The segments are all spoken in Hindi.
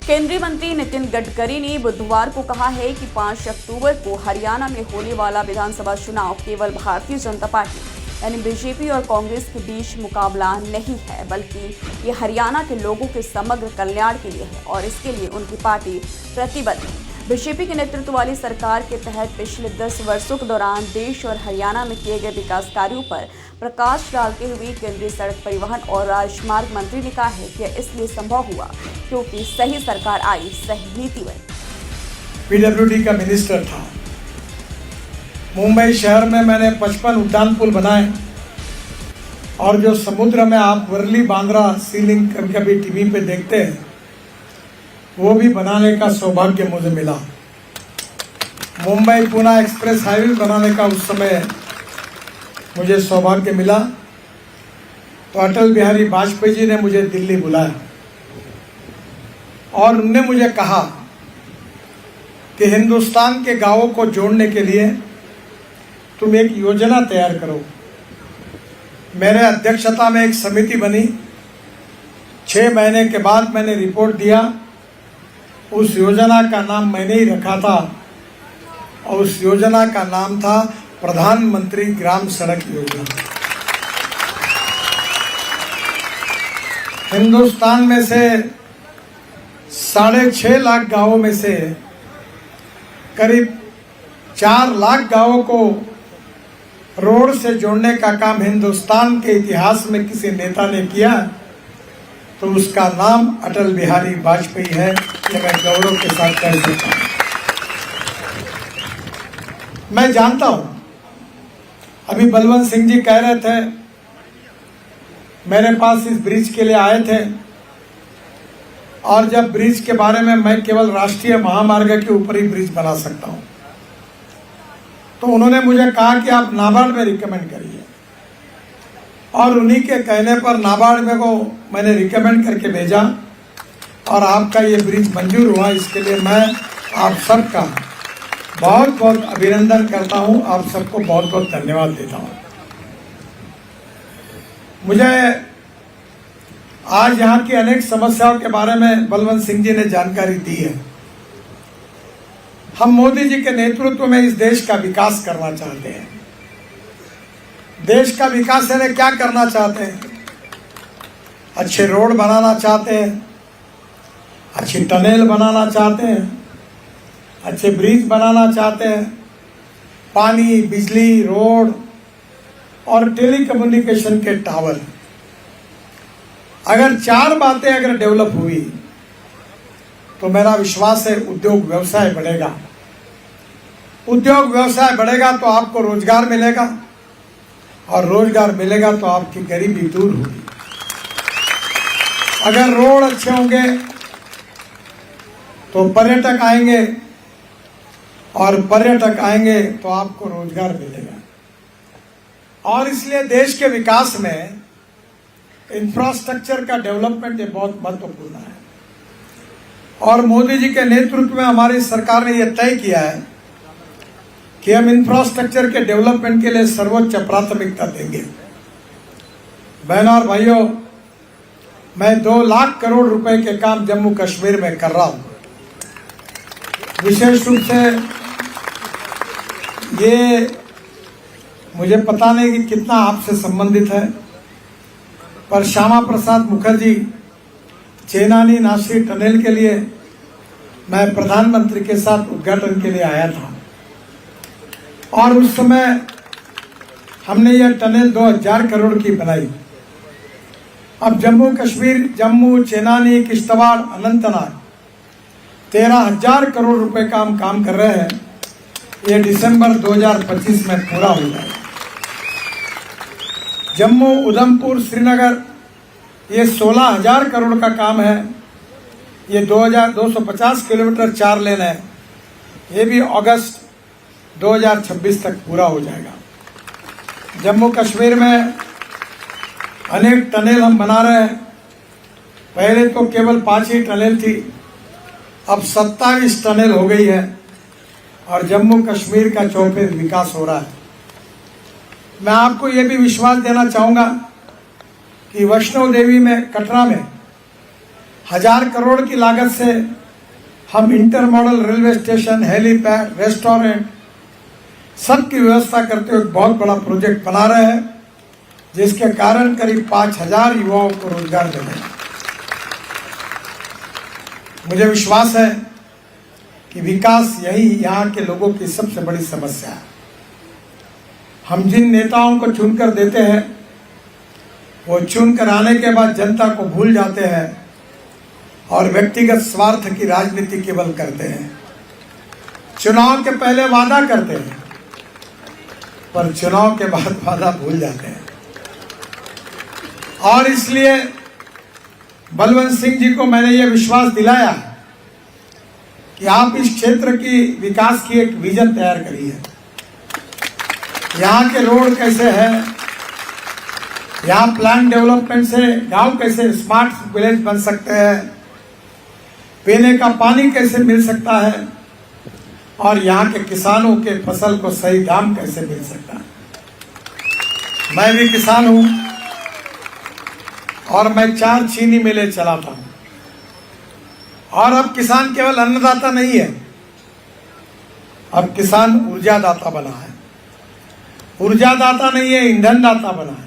केंद्रीय मंत्री नितिन गडकरी ने बुधवार को कहा है कि 5 अक्टूबर को हरियाणा में होने वाला विधानसभा चुनाव केवल भारतीय जनता पार्टी यानी बीजेपी और कांग्रेस के बीच मुकाबला नहीं है, बल्कि ये हरियाणा के लोगों के समग्र कल्याण के लिए है और इसके लिए उनकी पार्टी प्रतिबद्ध है। बीजेपी के नेतृत्व वाली सरकार के तहत पिछले 10 वर्षों के दौरान देश और हरियाणा में किए गए विकास कार्यों पर प्रकाश डालते हुए केंद्रीय सड़क परिवहन और राजमार्ग मंत्री ने कहा है कि यह इसलिए संभव हुआ क्योंकि सही सरकार आई, सही नीति बनी। पीडब्ल्यूडी का मिनिस्टर था। मुंबई शहर में मैंने 55 उद्यान पुल बनाए और जो समुद्र में आप वर्ली बांद्रा सीलिंग कभी कभी टीवी पे देखते हैं, वो भी बनाने का सौभाग्य मुझे मिला। मुंबई पुणे एक्सप्रेस हाईवे बनाने का उस समय मुझे सौभाग्य मिला, तो अटल बिहारी वाजपेयी जी ने मुझे दिल्ली बुलाया और उन्होंने मुझे कहा कि हिंदुस्तान के गांवों को जोड़ने के लिए तुम एक योजना तैयार करो। मेरे अध्यक्षता में एक समिति बनी। 6 महीने के बाद मैंने रिपोर्ट दिया। उस योजना का नाम मैंने ही रखा था और उस योजना का नाम था प्रधानमंत्री ग्राम सड़क योजना। हिंदुस्तान में से 6.5 लाख गांवों में से करीब 4 लाख गांवों को रोड से जोड़ने का काम हिंदुस्तान के इतिहास में किसी नेता ने किया तो उसका नाम अटल बिहारी वाजपेयी है। ये मैं गौरव के साथ कह सकता हूं। मैं जानता हूं, अभी बलवंत सिंह जी कह रहे थे मेरे पास इस ब्रिज के लिए आए थे, और जब ब्रिज के बारे में मैं केवल राष्ट्रीय महामार्ग के ऊपर ही ब्रिज बना सकता हूं, तो उन्होंने मुझे कहा कि आप नाबार्ड में रिकमेंड करिए, और उन्हीं के कहने पर नाबार्ड में को मैंने रिकमेंड करके भेजा और आपका ये ब्रिज मंजूर हुआ। इसके लिए मैं आप सबका बहुत बहुत अभिनंदन करता हूं, आप सबको बहुत बहुत धन्यवाद देता हूं। मुझे आज यहाँ की अनेक समस्याओं के बारे में बलवंत सिंह जी ने जानकारी दी है। हम मोदी जी के नेतृत्व में इस देश का विकास करना चाहते हैं। देश का विकास यानी क्या करना चाहते हैं? अच्छे रोड बनाना चाहते हैं, अच्छी टनल बनाना चाहते हैं, अच्छे ब्रिज बनाना चाहते हैं, पानी, बिजली, रोड और टेलीकम्युनिकेशन के टावर। अगर 4 बातें अगर डेवलप हुई तो मेरा विश्वास है उद्योग व्यवसाय बढ़ेगा। उद्योग व्यवसाय बढ़ेगा तो आपको रोजगार मिलेगा, और रोजगार मिलेगा तो आपकी गरीबी दूर होगी। अगर रोड अच्छे होंगे तो पर्यटक आएंगे, और पर्यटक आएंगे तो आपको रोजगार मिलेगा। और इसलिए देश के विकास में इंफ्रास्ट्रक्चर का डेवलपमेंट ये बहुत महत्वपूर्ण है, और मोदी जी के नेतृत्व में हमारी सरकार ने यह तय किया है कि हम इंफ्रास्ट्रक्चर के डेवलपमेंट के लिए सर्वोच्च प्राथमिकता देंगे। बहनों और भाइयों, मैं 2 लाख करोड़ रुपए के काम जम्मू कश्मीर में कर रहा हूं। विशेष रूप से ये मुझे पता नहीं कि कितना आपसे संबंधित है, पर श्यामा प्रसाद मुखर्जी चेनानी नासिर टनल के लिए मैं प्रधानमंत्री के साथ उद्घाटन के लिए आया था, और उस समय हमने यह टनल 2000 करोड़ की बनाई। अब जम्मू कश्मीर, जम्मू, चेनानी, किश्तवाड़, अनंतनाग 13,000 करोड़ रुपए का हम काम कर रहे हैं। ये दिसंबर 2025 में पूरा हो जाएगा। जम्मू, उधमपुर, श्रीनगर ये 16,000 करोड़ का काम है। ये 2250 किलोमीटर 4 लेन है। ये भी अगस्त 2026 तक पूरा हो जाएगा। जम्मू कश्मीर में अनेक टनल हम बना रहे हैं। पहले तो केवल 5 ही टनल थी, अब 27 टनल हो गई है, और जम्मू कश्मीर का चौफेर विकास हो रहा है। मैं आपको ये भी विश्वास देना चाहूंगा कि वैष्णो देवी में, कटरा में 1000 करोड़ की लागत से हम inter model railway station, helipad, restaurant सबकी व्यवस्था करते हुए बहुत बड़ा प्रोजेक्ट बना रहे हैं, जिसके कारण करीब 5000 युवाओं को रोजगार मिलेगा। मुझे विश्वास है कि विकास यही यहाँ के लोगों की सबसे बड़ी समस्या है। हम जिन नेताओं को चुनकर देते हैं वो चुनकर आने के बाद जनता को भूल जाते हैं और व्यक्तिगत स्वार्थ की राजनीति केवल करते हैं। चुनाव के पहले वादा करते हैं पर चुनाव के बाद वादा भूल जाते हैं। और इसलिए बलवंत सिंह जी को मैंने ये विश्वास दिलाया कि आप इस क्षेत्र की विकास की एक विजन तैयार करिए। यहाँ के रोड कैसे है, यहाँ प्लान डेवलपमेंट से गांव कैसे स्मार्ट विलेज बन सकते हैं, पीने का पानी कैसे मिल सकता है और यहाँ के किसानों के फसल को सही दाम कैसे मिल सकता है। मैं भी किसान हूँ और मैं 4 चीनी मिलें चलाता हूँ। और अब किसान केवल अन्नदाता नहीं है, अब किसान ऊर्जादाता बना है। ऊर्जादाता नहीं है, ईंधन दाता बना है।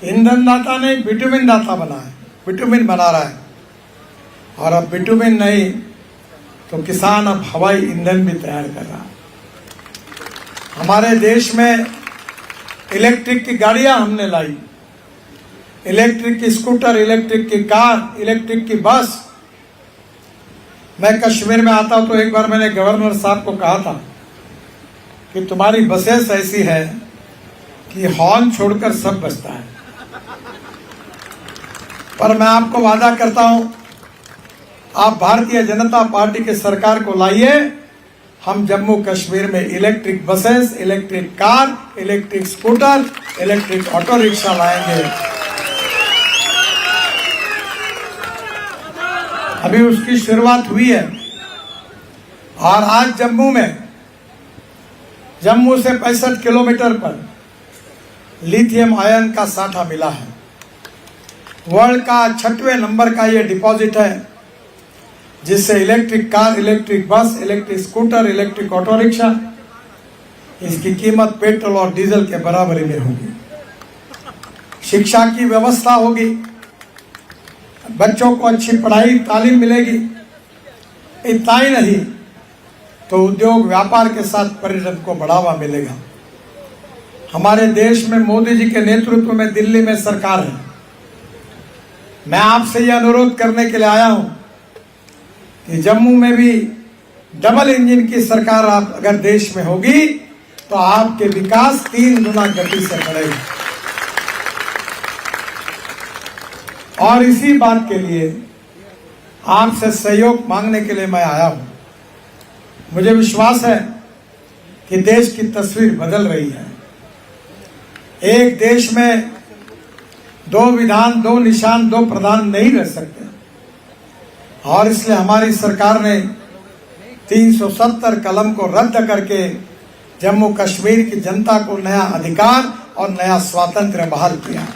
ईंधन दाता नहीं, बिटुमिन दाता बना है, बिटुमिन बना रहा है। और अब बिटुमिन नहीं तो किसान अब हवाई ईंधन भी तैयार कर रहा है। हमारे देश में इलेक्ट्रिक की गाड़ियां हमने लाई, इलेक्ट्रिक की स्कूटर, इलेक्ट्रिक की कार, इलेक्ट्रिक की बस। मैं कश्मीर में आता हूं तो एक बार मैंने गवर्नर साहब को कहा था कि तुम्हारी बसेस ऐसी है कि हॉर्न छोड़कर सब बजता है। पर मैं आपको वादा करता हूं, आप भारतीय जनता पार्टी की सरकार को लाइए, हम जम्मू कश्मीर में electric buses, electric car, electric scooter, electric auto rickshaw लाएंगे। अभी उसकी शुरुआत हुई है। और आज जम्मू से 65 किलोमीटर पर लिथियम आयन का साठा मिला है। वर्ल्ड का 6वें नंबर का ये डिपॉजिट है, जिससे electric car, electric bus, electric scooter, electric auto rickshaw, इसकी कीमत पेट्रोल और डीजल के बराबरी में होगी। शिक्षा की व्यवस्था होगी, बच्चों को अच्छी पढ़ाई तालीम मिलेगी। इतना ही नहीं तो उद्योग व्यापार के साथ पर्यटन को बढ़ावा मिलेगा। हमारे देश में मोदी जी के नेतृत्व में दिल्ली में सरकार है। मैं आपसे यह अनुरोध करने के लिए आया हूं कि जम्मू में भी डबल इंजन की सरकार आप अगर देश में होगी तो आपके विकास 3 गुना गति से बढ़ेगा। और इसी बात के लिए आपसे सहयोग मांगने के लिए मैं आया हूं। मुझे विश्वास है कि देश की तस्वीर बदल रही है। एक देश में 2 विधान, 2 निशान, 2 प्रधान नहीं रह सकते। और इसलिए हमारी सरकार ने 370 कलम को रद्द करके जम्मू कश्मीर की जनता को नया अधिकार और नया स्वातंत्र्य बहाल किया।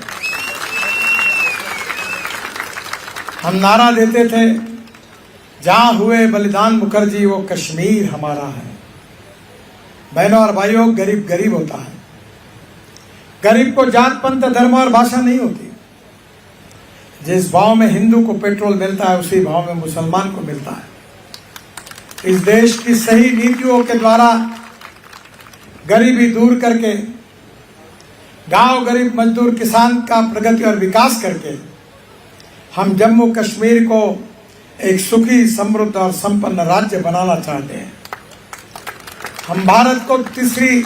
हम नारा देते थे, जहां हुए बलिदान मुखर्जी वो कश्मीर हमारा है। बहनों और भाइयों, गरीब गरीब होता है। गरीब को जात, पंथ, धर्म और भाषा नहीं होती। जिस भाव में हिंदू को पेट्रोल मिलता है उसी भाव में मुसलमान को मिलता है। इस देश की सही नीतियों के द्वारा गरीबी दूर करके गांव, गरीब मजदूर, किसान का प्रगति और विकास करके हम जम्मू कश्मीर को एक सुखी, समृद्ध और संपन्न राज्य बनाना चाहते हैं। हम भारत को तीसरी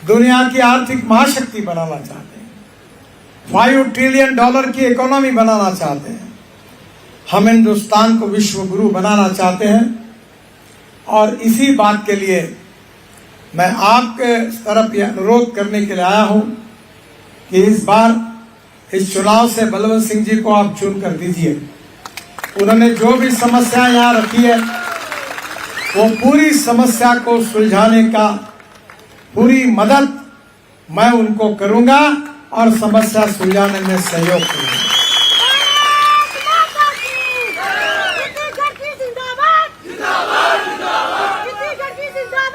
दुनिया की आर्थिक महाशक्ति बनाना चाहते हैं। $5 ट्रिलियन की इकोनॉमी बनाना चाहते हैं। हम हिंदुस्तान को विश्व गुरु बनाना चाहते हैं। और इसी बात के लिए मैं आपके तरफ यह अनुरोध करने के लिए आया हूं कि इस बार इस चुनाव से बलवंत सिंह जी को आप चुन कर दीजिए। उन्होंने जो भी समस्या यहाँ रखी है वो पूरी समस्या को सुलझाने का पूरी मदद मैं उनको करूंगा और समस्या सुलझाने में सहयोग करूंगा।